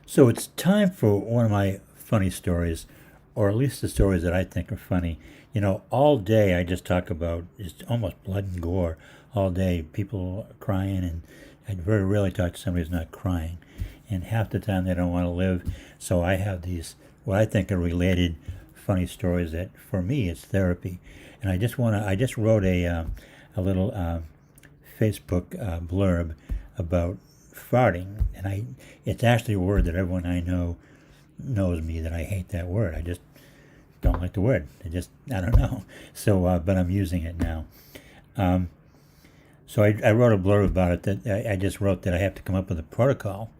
So it's time for one of my funny stories, or at least the stories that I think are funny. All day I just talk about it's almost blood and gore all day. People crying, and I very rarely talk to somebody who's not crying. And half the time they don't want to live. So I have these, what I think are related funny stories that for me it's therapy. And I just wrote a little Facebook blurb about farting, and it's actually a word that everyone I know knows me that I hate that word. I just don't like the word. I don't know. So, but I'm using it now. Um, so I wrote a blurb about it that I just wrote that I have to come up with a protocol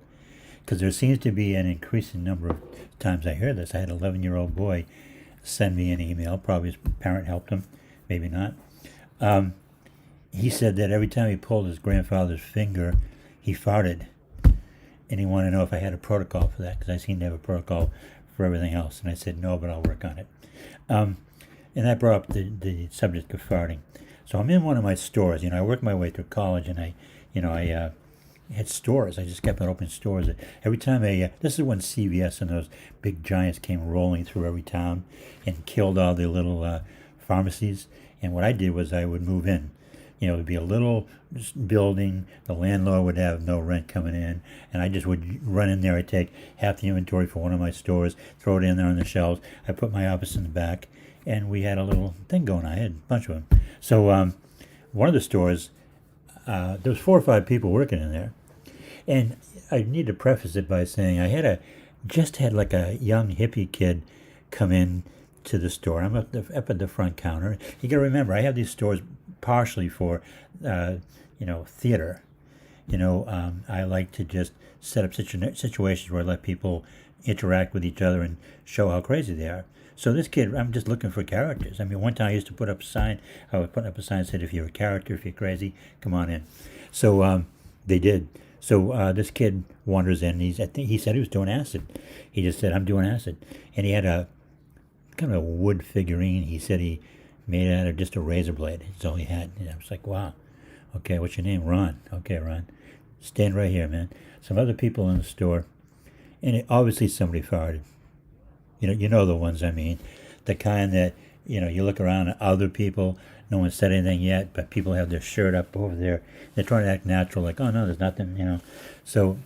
because there seems to be an increasing number of times I hear this. I had an 11-year-old boy send me an email. Probably his parent helped him, maybe not. Um, he said that every time he pulled his grandfather's finger, he farted, and he wanted to know if I had a protocol for that because I seem to have a protocol for everything else. And I said no, but I'll work on it. Um, and that brought up the subject of farting. So I'm in one of my stores. I worked my way through college, and I had stores. I just kept on opening stores. Every time this is when CVS and those big giants came rolling through every town and killed all the little pharmacies. And what I did was I would move in. It would be a little building. The landlord would have no rent coming in, and I just would run in there. I'd take half the inventory for one of my stores, throw it in there on the shelves. I put my office in the back, and we had a little thing going on. I had a bunch of them. So one of the stores, there was 4 or 5 people working in there, and I need to preface it by saying I just had like a young hippie kid come in to the store. I'm up at the front counter. You got to remember, I have these stores partially for, theater. I like to just set up situations where I let people interact with each other and show how crazy they are. So this kid, I'm just looking for characters. I mean, one time I used to put up a sign. I would put up a sign that said, "If you're a character, if you're crazy, come on in." So they did. So this kid wanders in. I think he said he was doing acid. He just said, "I'm doing acid," and he had a kind of a wood figurine. He said he made it out of just a razor blade. That's all he had. And I was like, wow. Okay, what's your name? Ron. Okay, Ron. Stand right here, man. Some other people in the store, and obviously somebody farted. You know the ones I mean. The kind that, you look around at other people, no one said anything yet, but people have their shirt up over there. They're trying to act natural, like, oh no, there's nothing. So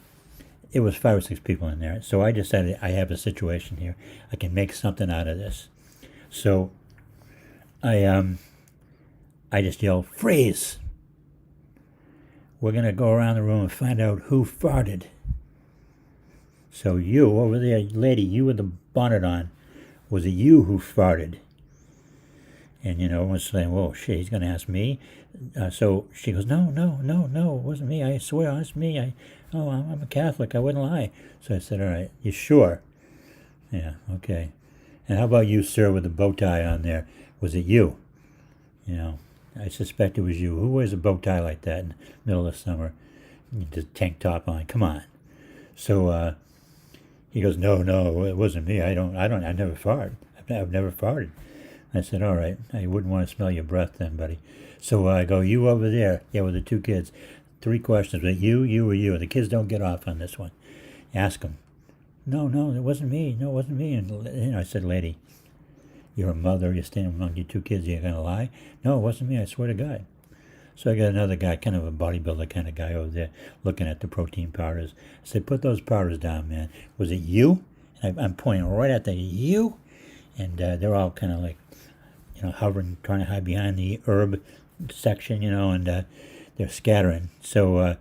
it was 5 or 6 people in there. So I decided I have a situation here. I can make something out of this. So I just yelled, "Freeze! We're gonna go around the room and find out who farted." So you over there, lady, you with the bonnet on, was it you who farted? And everyone's saying, "Whoa, shit, he's gonna ask me." So she goes, "No, no, no, no, it wasn't me. I swear, it's me. I'm a Catholic. I wouldn't lie." So I said, "All right, you sure?" "Yeah, okay. And how about you, sir, with the bow tie on there? Was it you?" I suspect it was you. Who wears a bow tie like that in the middle of summer? Just tank top on. Come on. So he goes, "No, no, it wasn't me. I never farted. I've never farted." I said, "All right. I wouldn't want to smell your breath then, buddy." So I go, "You over there." Yeah, with the 2 kids. 3 questions. But you, or you. The kids don't get off on this one. Ask them. "No, no, it wasn't me. No, it wasn't me." And I said, "Lady, you're a mother. You're standing among your 2 kids. You're going to lie?" "No, it wasn't me. I swear to God." So I got another guy, kind of a bodybuilder kind of guy over there, looking at the protein powders. I said, "Put those powders down, man. Was it you?" And I'm pointing right at you. And they're all kind of like, hovering, trying to hide behind the herb section, and they're scattering. So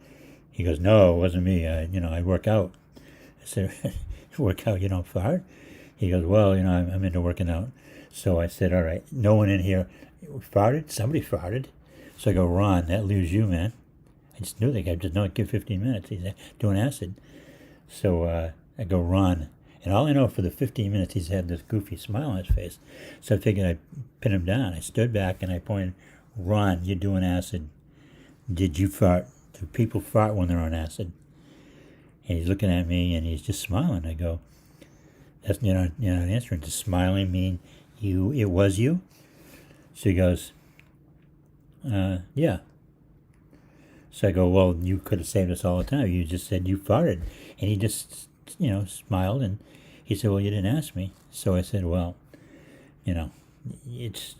he goes, "No, it wasn't me. I work out." I said, "Work out? You don't fart?" He goes, "Well, I'm into working out." So I said, "All right, no one in here farted? Somebody farted." So I go, "Ron, that leaves you, man." I just knew that guy. Just know, give 15 minutes. He's doing acid. So I go, "Ron." And all I know, for the 15 minutes, he's had this goofy smile on his face. So I figured I'd pin him down. I stood back and I pointed, "Ron, you're doing acid. Did you fart? Do people fart when they're on acid?" And he's looking at me and he's just smiling. I go, "That's you're not answering. Does smiling mean it was you?" So he goes, "Yeah." So I go, "Well, you could have saved us all the time. You just said you farted." And he just smiled, and he said, well, you didn't ask me. So I said, well, it's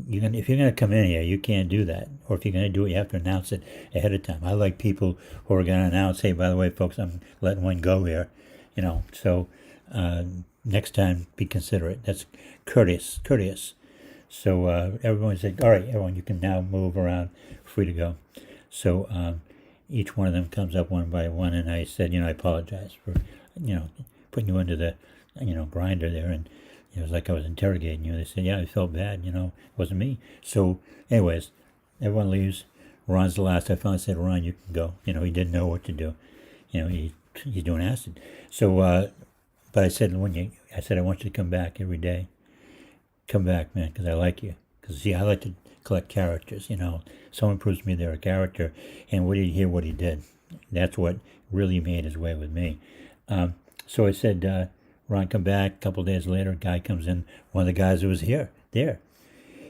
if you're gonna come in here, you can't do that. Or if you're gonna do it, you have to announce it ahead of time. I like people who are gonna announce, hey, by the way, folks, I'm letting one go here. So next time, be considerate. That's courteous. So everyone said, all right, everyone, you can now move around, free to go. So each one of them comes up one by one, and I said, I apologize for, putting you under the, grinder there, and it was like I was interrogating you. They said, yeah, I felt bad, it wasn't me. So anyways, everyone leaves. Ron's the last. I finally said, Ron, you can go. He didn't know what to do. He's doing acid. So, but I said, I want you to come back every day. Come back, man, because I like you. Because, see, I like to collect characters, Someone proves to me they're a character, and we didn't hear what he did. That's what really made his way with me. So I said, Ron, come back. A couple of days later, a guy comes in. One of the guys who was there.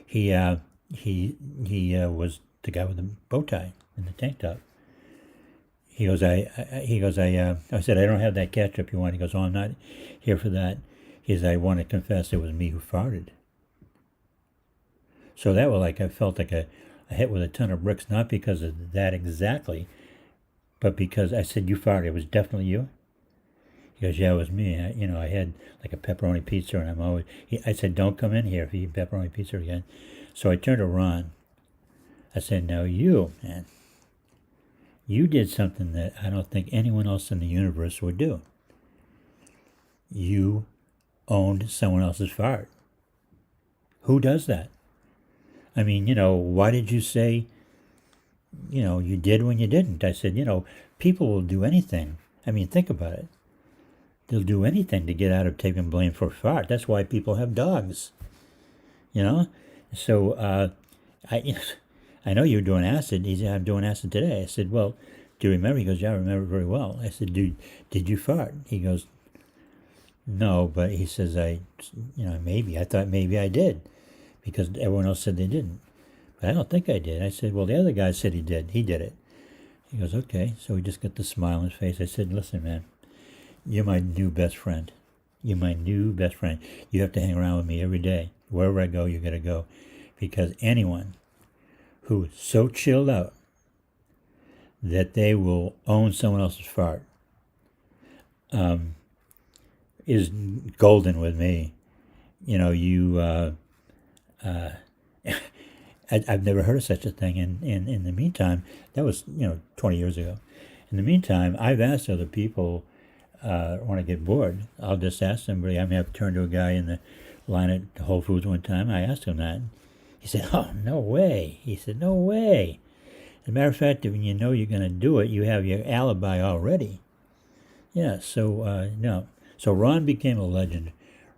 He was the guy with the bow tie and the tank top. He goes, I said, I don't have that ketchup you want. He goes, oh, I'm not here for that. He says, I want to confess it was me who farted. So that was like, I felt like a hit with a ton of bricks, not because of that exactly, but because I said, you farted. It was definitely you. He goes, yeah, it was me. I had like a pepperoni pizza, and I said, don't come in here if you eat pepperoni pizza again. So I turned to Ron. I said, now you, man, you did something that I don't think anyone else in the universe would do. You owned someone else's fart. Who does that? I mean, why did you say, you did when you didn't? I said, people will do anything. I mean, think about it. They'll do anything to get out of taking blame for a fart. That's why people have dogs. So I know you're doing acid. He said, I'm doing acid today. I said, well, do you remember? He goes, yeah, I remember very well. I said, did you fart? He goes, no, but he says, maybe. I thought maybe I did, because everyone else said they didn't. But I don't think I did. I said, well, the other guy said he did. He did it. He goes, okay. So he just got the smile on his face. I said, listen, man, you're my new best friend. You're my new best friend. You have to hang around with me every day. Wherever I go, you got to go. Because anyone who is so chilled out that they will own someone else's fart is golden with me. I've never heard of such a thing. And in the meantime, that was 20 years ago. In the meantime, I've asked other people when I get bored, I'll just ask somebody. I've turned to a guy in the line at Whole Foods one time. I asked him that. He said, oh, no way. He said, no way. As a matter of fact, when you know you're going to do it, you have your alibi already. Yeah, so, no. So Ron became a legend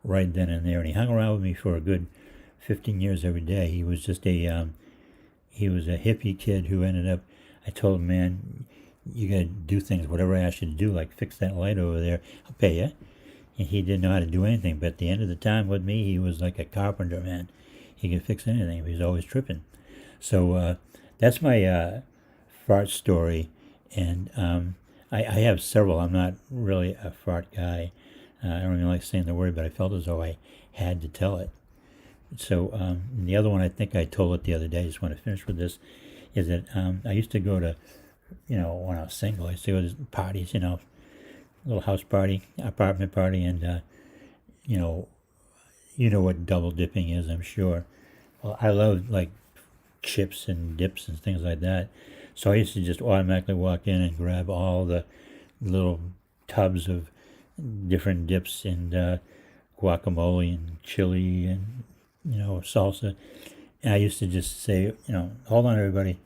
right then and there, and he hung around with me for a good 15 years every day. He was just he was a hippie kid who ended up, I told him, man, you got to do things, whatever I ask you to do, like fix that light over there, I'll pay you. And he didn't know how to do anything, but at the end of the time with me, he was like a carpenter, man. He could fix anything. He was always tripping. So that's my fart story, and I have several. I'm not really a fart guy. I don't even like saying the word, but I felt as though I had to tell it. So the other one, I think I told it the other day, I just want to finish with this, is that I used to go to, when I was single, I used to go to parties, little house party, apartment party, and, you know what double dipping is, I'm sure. Well, I love, like, chips and dips and things like that. So I used to just automatically walk in and grab all the little tubs of different dips and guacamole and chili and, salsa. And I used to just say, hold on, everybody.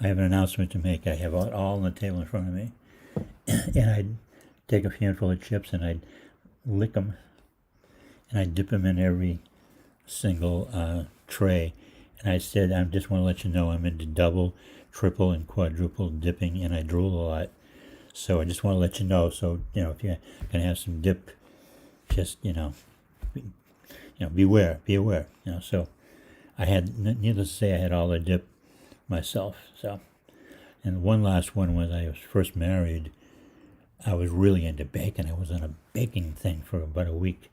I have an announcement to make. I have it all on the table in front of me. And I'd take a handful of chips and I'd lick them. And I'd dip them in every single tray. And I said, I just want to let you know I'm into double, triple, and quadruple dipping, and I drool a lot. So I just want to let you know. So, if you're going to have some dip, just, beware. So I had, needless to say, I had all the dip myself. So, and one last one was I was first married. I was really into baking. I was on a baking thing for about a week,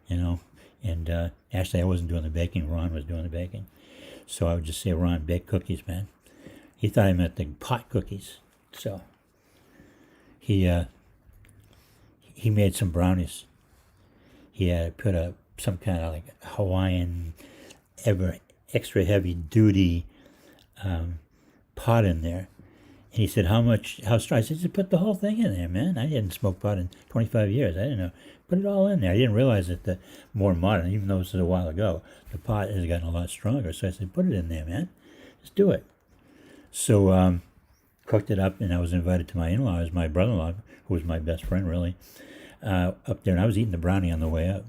you know. And actually, I wasn't doing the baking. Ron was doing the baking. So I would just say, Ron, bake cookies, man. He thought I meant the pot cookies. So he made some brownies. He had put some kind of like Hawaiian, extra heavy duty pot in there. And he said, how strong? I said, just put the whole thing in there, man. I hadn't smoked pot in 25 years. I didn't know. Put it all in there. I didn't realize that the more modern, even though this is a while ago, the pot has gotten a lot stronger. So I said, put it in there, man. Just do it. So cooked it up, and I was invited to my in-laws, my brother-in-law, who was my best friend, really, up there. And I was eating the brownie on the way up.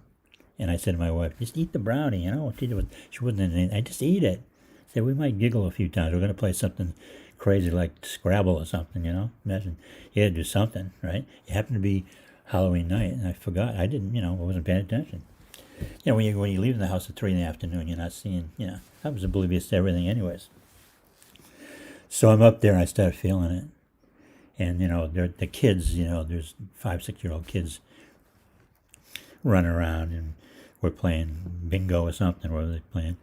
And I said to my wife, just eat the brownie, you know. She wouldn't, I just eat it. I said, we might giggle a few times. We're going to play something crazy like Scrabble or something, you know. Imagine you had to do something, right? It happened to be Halloween night, and I forgot. I didn't, I wasn't paying attention. You know, when you leave the house at 3 in the afternoon, you're not seeing, I was oblivious to everything anyways. So I'm up there, and I started feeling it. And, the kids, there's 5, 6-year-old kids running around, and we're playing bingo or something, whatever they're playing.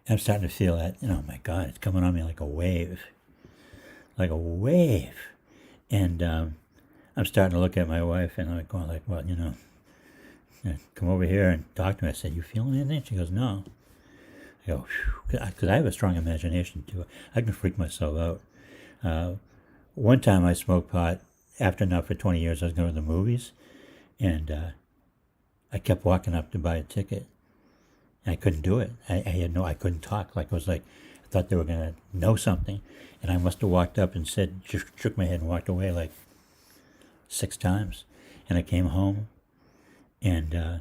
And I'm starting to feel that, oh my God, it's coming on me like a wave. Like a wave. And I'm starting to look at my wife, and I'm going like, well, come over here and talk to me. I said, you feeling anything? She goes, no. I go, because I have a strong imagination too. I can freak myself out. One time I smoked pot, after not for 20 years, I was going to the movies, and I kept walking up to buy a ticket. And I couldn't do it. I couldn't talk. Like, it was like, I thought they were going to know something. And I must have walked up and just shook my head and walked away like 6 times. And I came home, and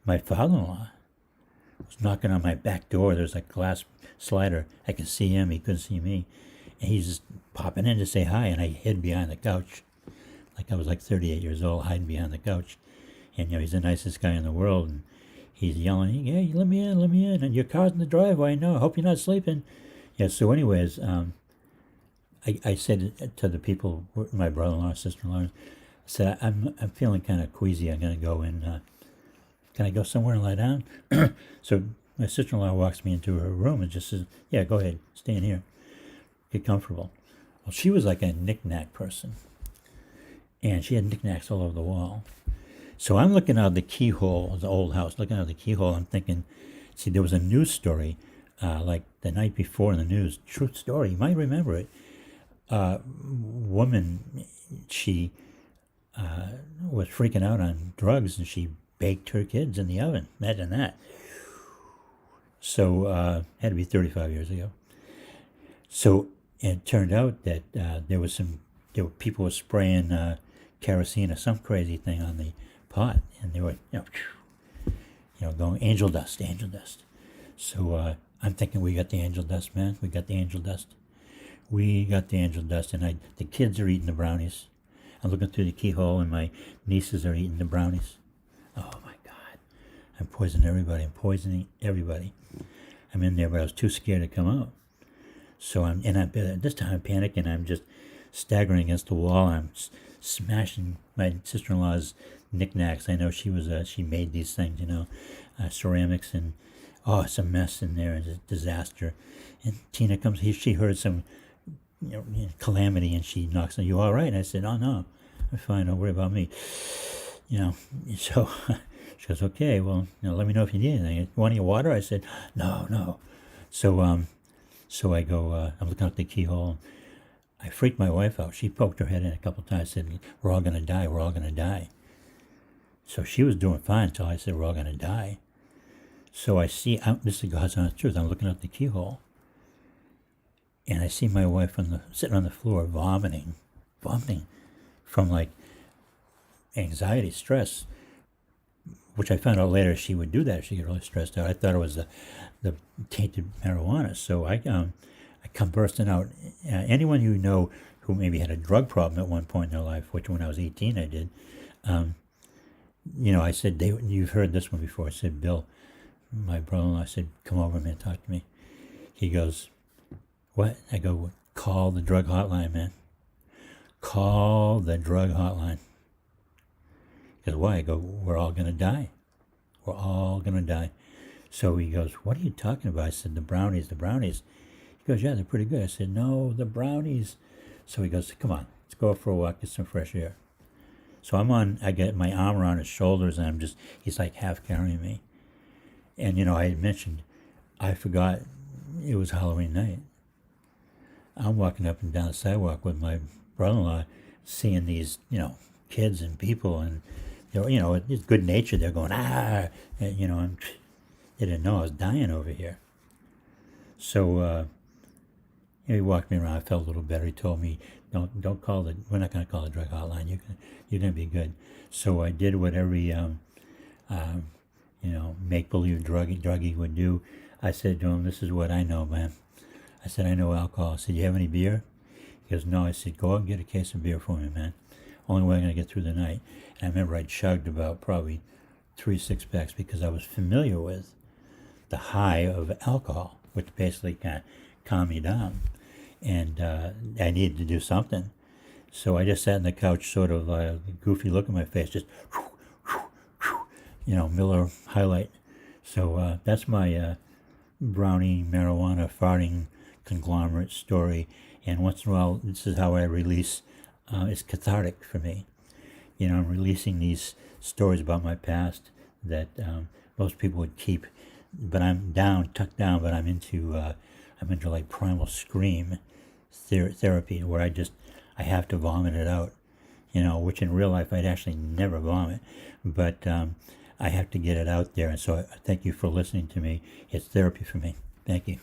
my father-in-law was knocking on my back door. There's a glass slider. I could see him. He couldn't see me. And he's just popping in to say hi. And I hid behind the couch. Like I was like 38 years old, hiding behind the couch. And, he's the nicest guy in the world. And he's yelling, hey, let me in. And your car's in the driveway. No, I hope you're not sleeping. Yeah, so anyways, I said to the people, my brother-in-law, sister-in-law, I said, I'm feeling kind of queasy. I'm going to go in. Can I go somewhere and lie down? So my sister-in-law walks me into her room and just says, yeah, go ahead, stay in here. Get comfortable. Well, she was like a knick-knack person. And she had knickknacks all over the wall. So I'm looking out the keyhole of the old house, looking out the keyhole. I'm thinking, see, there was a news story like the night before in the news, true story, you might remember it. Woman, she was freaking out on drugs, and she baked her kids in the oven. Imagine that. So had to be 35 years ago. So it turned out that there were people were spraying kerosene or some crazy thing on the pot, and they were going angel dust. So I'm thinking, we got the angel dust, man. We got the angel dust, and the kids are eating the brownies. I'm looking through the keyhole, and my nieces are eating the brownies. Oh my God, I'm poisoning everybody. I'm in there, but I was too scared to come out. So this time I'm panicking. I'm just staggering against the wall. I'm smashing my sister-in-law's knickknacks. I know she made these things, ceramics, and it's a mess in there. It's a disaster. And Tina comes. She heard some, calamity, and she knocks on. You all right? And I said, oh no, I'm fine. Don't worry about me. So she goes, okay. Well, let me know if you need anything. Want any water? I said, no. So I go. I'm looking out the keyhole. I freaked my wife out. She poked her head in a couple of times. Said, we're all gonna die. So she was doing fine until I said, we're all gonna die. So I see, this is God's honest truth, I'm looking out the keyhole, and I see my wife sitting on the floor vomiting from like anxiety, stress, which I found out later she would do that if she get really stressed out. I thought it was the tainted marijuana. So I come bursting out. Anyone you know who maybe had a drug problem at one point in their life, which when I was 18 I did, I said, you've heard this one before. I said, Bill, my brother-in-law, said, come over, man, talk to me. He goes, what? I go, call the drug hotline, man. call the drug hotline. Because why? I go, we're all going to die. We're all going to die. So he goes, what are you talking about? I said, the brownies. He goes, yeah, they're pretty good. I said, no, the brownies. So he goes, come on, let's go for a walk, get some fresh air. So I get my arm around his shoulders, and he's like half carrying me. And, I had mentioned, I forgot it was Halloween night. I'm walking up and down the sidewalk with my brother-in-law, seeing these, kids and people, and they're, it's good natured. They're going, ah, and, they didn't know I was dying over here. So he walked me around. I felt a little better. He told me, don't call we're not going to call the drug hotline. You're going to be good. So I did what every make-believe druggie would do. I said to him, this is what I know, man. I said, I know alcohol. I said, you have any beer? He goes, no. I said, go out and get a case of beer for me, man. Only way I'm going to get through the night. And I remember I chugged about probably 3 6-packs because I was familiar with the high of alcohol, which basically kind of calmed me down. And I needed to do something. So I just sat on the couch, sort of a goofy look on my face, just, Miller High Life. So that's my brownie, marijuana, farting conglomerate story. And once in a while, this is how I release. It's cathartic for me. I'm releasing these stories about my past that most people would keep. But I'm tucked down, but I'm into like primal scream therapy, where I have to vomit it out, which in real life I'd actually never vomit, but I have to get it out there. And so I thank you for listening to me. It's therapy for me. Thank you.